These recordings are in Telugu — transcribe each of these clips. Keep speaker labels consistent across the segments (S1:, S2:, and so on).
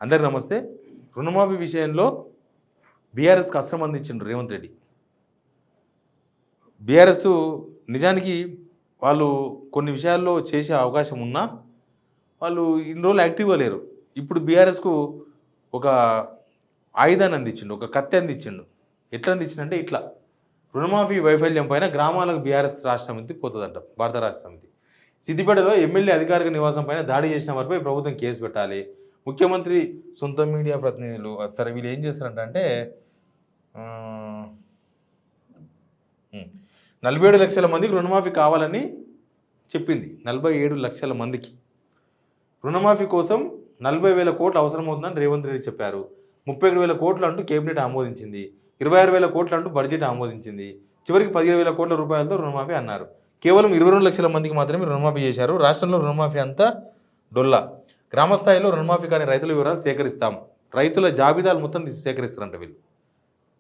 S1: అందరికీ నమస్తే. రుణమాఫీ విషయంలో బీఆర్ఎస్కి అస్త్రం అందించిండు రేవంత్ రెడ్డి. బీఆర్ఎస్ నిజానికి వాళ్ళు కొన్ని విషయాల్లో చేసే అవకాశం ఉన్నా వాళ్ళు ఇన్ని రోజులు యాక్టివ్గా లేరు. ఇప్పుడు బీఆర్ఎస్కు ఒక ఆయుధాన్ని అందించిండు, ఒక కత్తి అందించిండు. ఎట్లా అందించిండంటే ఇట్లా రుణమాఫీ వైఫల్యం పైన గ్రామాలకు బీఆర్ఎస్ రాష్ట్ర సమితి పోతుందంట. భారత రాష్ట్ర సమితి సిద్దిపేటలో ఎమ్మెల్యే అధికారిక నివాసం పైన దాడి చేసిన వారిపై ప్రభుత్వం కేసు పెట్టాలి. ముఖ్యమంత్రి సొంత మీడియా ప్రతినిధులు సరే వీళ్ళు ఏం చేస్తారంటే 47 లక్షల మందికి రుణమాఫీ కావాలని చెప్పింది. 47 లక్షల మందికి రుణమాఫీ కోసం 40,000 కోట్లు అవసరమవుతుందని రేవంత్ రెడ్డి చెప్పారు. 31,000 కోట్లు అంటూ కేబినెట్ ఆమోదించింది. 26,000 కోట్లు అంటూ బడ్జెట్ ఆమోదించింది. చివరికి 17,000 కోట్ల రూపాయలతో రుణమాఫీ అన్నారు. కేవలం 22 లక్షల మందికి మాత్రమే రుణమాఫీ చేశారు. రాష్ట్రంలో రుణమాఫీ అంతా డొల్లా. గ్రామస్థాయిలో రుణమాఫీ కానీ రైతుల వివరాలు సేకరిస్తాం. రైతుల జాబితాలు మొత్తం సేకరిస్తారంట వీళ్ళు.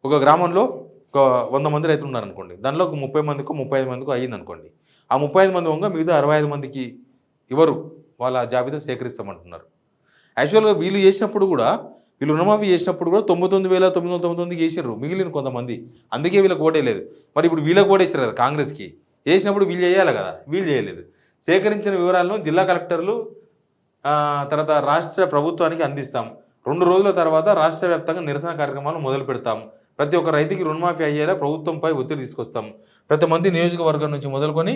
S1: ఒక గ్రామంలో ఒక 100 మంది రైతులు ఉన్నారనుకోండి, దానిలో ఒక 30 మందికో 35 మందికో అయ్యింది అనుకోండి. ఆ 35 మంది వంగ మిగతా 65 మందికి ఎవరు వాళ్ళ జాబితా సేకరిస్తామంటున్నారు. యాక్చువల్గా వీళ్ళు చేసినప్పుడు కూడా వీళ్ళు రుణమాఫీ చేసినప్పుడు కూడా 99,999 చేసినారు, మిగిలిన కొంతమంది. అందుకే వీళ్ళకి ఓటేయలేదు. మరి ఇప్పుడు వీళ్ళకి ఓటేసారు కదా కాంగ్రెస్కి. చేసినప్పుడు వీళ్ళు చేయాలి కదా, వీళ్ళు చేయలేదు. సేకరించిన వివరాలను జిల్లా కలెక్టర్లు తర్వాత రాష్ట్ర ప్రభుత్వానికి అందిస్తాం. 2 రోజుల తర్వాత రాష్ట్ర వ్యాప్తంగా నిరసన కార్యక్రమాలు మొదలు పెడతాం. ప్రతి ఒక్క రైతుకి రుణమాఫీ అయ్యేలా ప్రభుత్వంపై ఒత్తిడి తీసుకొస్తాం. ప్రతి మంది నియోజకవర్గం నుంచి మొదలుకొని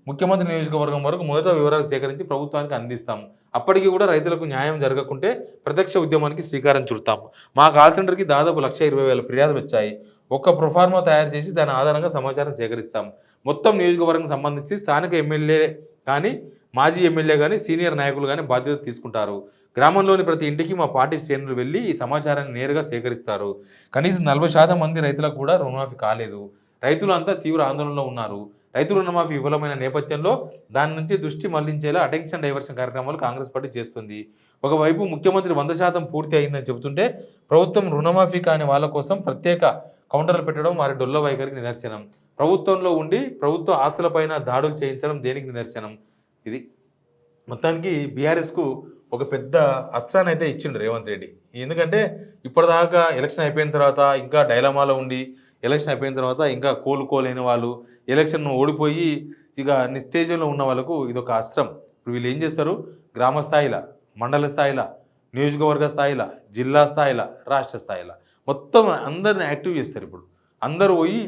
S1: ముఖ్యమంత్రి నియోజకవర్గం వరకు మొదట వివరాలు సేకరించి ప్రభుత్వానికి అందిస్తాం. అప్పటికి కూడా రైతులకు న్యాయం జరగకుంటే ప్రత్యక్ష ఉద్యమానికి శ్రీకారం చుడతాం. మా కాల్ సెంటర్కి దాదాపు 1,20,000 ఫిర్యాదులు వచ్చాయి. ఒక్క ప్రొఫార్మా తయారు చేసి దాని ఆధారంగా సమాచారం సేకరిస్తాం. మొత్తం నియోజకవర్గం సంబంధించి స్థానిక ఎమ్మెల్యే కానీ మాజీ ఎమ్మెల్యే కానీ సీనియర్ నాయకులు కానీ బాధ్యత తీసుకుంటారు. గ్రామంలోని ప్రతి ఇంటికి మా పార్టీ శ్రేణులు వెళ్ళి ఈ సమాచారాన్ని నేరుగా సేకరిస్తారు. కనీసం 40% మంది రైతులకు కూడా రుణమాఫీ కాలేదు. రైతులు అంతా తీవ్ర ఆందోళనలో ఉన్నారు. రైతు రుణమాఫీ విఫలమైన నేపథ్యంలో దాని నుంచి దృష్టి మళ్లించేలా అటెన్షన్ డైవర్షన్ కార్యక్రమాలు కాంగ్రెస్ పార్టీ చేస్తుంది. ఒకవైపు ముఖ్యమంత్రి 100% పూర్తి అయిందని చెబుతుంటే ప్రభుత్వం రుణమాఫీ కాని వాళ్ళ కోసం ప్రత్యేక కౌంటర్లు పెట్టడం వారి డొల్ల వైఖరికి నిదర్శనం. ప్రభుత్వంలో ఉండి ప్రభుత్వ ఆస్తులపైన దాడులు చేయించడం దేనికి నిదర్శనం? ఇది మొత్తానికి బీఆర్ఎస్కు ఒక పెద్ద అస్త్రాన్ని అయితే ఇచ్చిండు రేవంత్ రెడ్డి. ఎందుకంటే ఇప్పటిదాకా ఎలక్షన్ అయిపోయిన తర్వాత ఇంకా డైలమాలో ఉండి, ఎలక్షన్ అయిపోయిన తర్వాత ఇంకా కోలుకోలేని వాళ్ళు, ఎలక్షన్ ఓడిపోయి ఇక నిస్తేజంలో ఉన్న వాళ్ళకు ఇది ఒక అస్త్రం. ఇప్పుడు వీళ్ళు ఏం చేస్తారు? గ్రామ స్థాయిలో, మండల స్థాయిలో, నియోజకవర్గ స్థాయిలో, జిల్లా స్థాయిలో, రాష్ట్ర స్థాయిలో మొత్తం అందరిని యాక్టివ్ చేస్తారు. ఇప్పుడు అందరూ పోయి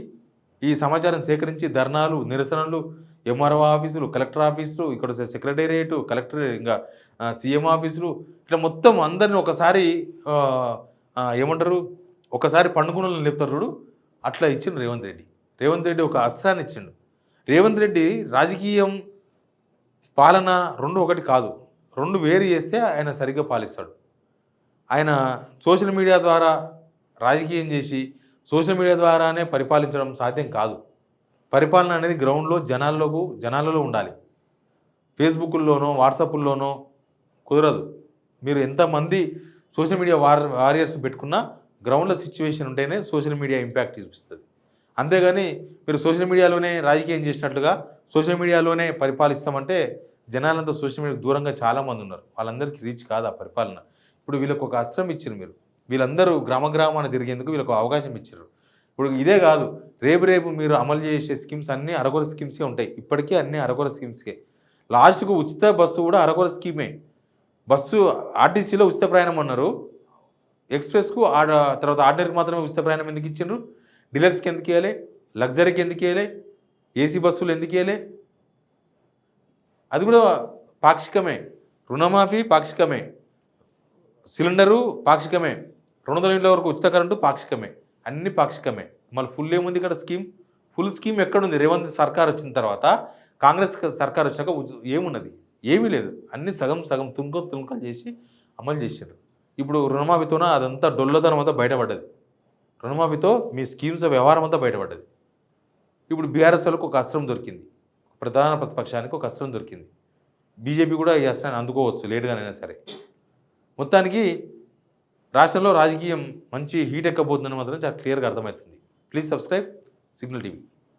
S1: ఈ సమాచారం సేకరించి ధర్నాలు, నిరసనలు, ఎంఆర్ఓ ఆఫీసులు, కలెక్టర్ ఆఫీసులు, ఇక్కడ సెక్రటేరియట్, కలెక్టర్, ఇంకా సీఎం ఆఫీసులు, ఇట్లా మొత్తం అందరిని ఒకసారి ఏమంటారు, ఒకసారి పండుకున్న లేపుతారు చూడు, అట్లా ఇచ్చిండు రేవంత్ రెడ్డి. రేవంత్ రెడ్డి ఒక అస్త్రాన్ని ఇచ్చిండు. రేవంత్ రెడ్డి రాజకీయం పాలన 2 ఒకటి కాదు, 2 వేరు చేస్తే ఆయన సరిగ్గా పాలిస్తాడు. ఆయన సోషల్ మీడియా ద్వారా రాజకీయం చేసి సోషల్ మీడియా ద్వారానే పరిపాలించడం సాధ్యం కాదు. పరిపాలన అనేది గ్రౌండ్లో జనాలలో ఉండాలి. ఫేస్బుక్లోనో వాట్సాప్లోనో కుదరదు. మీరు ఎంతమంది సోషల్ మీడియా వారియర్స్ పెట్టుకున్నా గ్రౌండ్లో సిచ్యువేషన్ ఉంటేనే సోషల్ మీడియా ఇంపాక్ట్ చూపిస్తుంది. అంతేగాని మీరు సోషల్ మీడియాలోనే రాజకీయం చేసినట్లుగా సోషల్ మీడియాలోనే పరిపాలిస్తామంటే జనాలంతా సోషల్ మీడియాకు దూరంగా చాలామంది ఉన్నారు. వాళ్ళందరికీ రీచ్ కాదు ఆ పరిపాలన. ఇప్పుడు వీళ్ళకి ఒక అస్త్రం ఇచ్చారు. మీరు వీళ్ళందరూ గ్రామాన్ని తిరిగేందుకు వీళ్ళకు అవకాశం ఇచ్చారు. ఇప్పుడు ఇదే కాదు, రేపు మీరు అమలు చేసే స్కీమ్స్ అన్నీ అరకొర స్కీమ్సే ఉంటాయి. ఇప్పటికీ అన్నీ అరకొర స్కీమ్స్కే. లాస్ట్కు ఉచిత బస్సు కూడా అరకొర స్కీమే. బస్సు ఆర్టీసీలో ఉచిత ప్రయాణం అన్నారు, ఎక్స్ప్రెస్కు తర్వాత ఆర్డర్కి మాత్రమే ఉచిత ప్రయాణం ఎందుకు ఇచ్చిండ్రు? డిలక్స్కి ఎందుకు ఇవ్వాలి? లగ్జరీకి ఎందుకు ఇవ్వాలి? ఏసీ బస్సులు ఎందుకు ఇవ్వాలి? అది కూడా పాక్షికమే. రుణమాఫీ పాక్షికమే, సిలిండరు పాక్షికమే, 200 యూనిట్ల వరకు ఉచిత కరెంటు పాక్షికమే, అన్ని పాక్షికమే. మళ్ళీ ఫుల్ ఏముంది ఇక్కడ స్కీమ్? ఫుల్ స్కీమ్ ఎక్కడుంది? రేవంత్ సర్కార్ వచ్చిన తర్వాత, కాంగ్రెస్ సర్కార్ వచ్చాక ఏమున్నది? ఏమీ లేదు. అన్ని సగం తుంకలు చేసి అమలు చేశారు. ఇప్పుడు రుణమాఫీతోన అదంతా డొల్లదనం అంతా బయటపడ్డది. రుణమాఫీతో మీ స్కీమ్స్ వ్యవహారం అంతా బయటపడ్డది. ఇప్పుడు బీఆర్ఎస్ వాళ్ళకు ఒక అస్త్రం దొరికింది, ప్రధాన ప్రతిపక్షానికి ఒక అస్త్రం దొరికింది. బీజేపీ కూడా ఈ అస్త్రాన్ని అందుకోవచ్చు లేటుగానైనా సరే. మొత్తానికి రాష్ట్రంలో రాజకీయం మంచి హీట్ ఎక్కబోతుందని మాత్రం చాలా క్లియర్గా అర్థమవుతుంది. Please subscribe signal TV.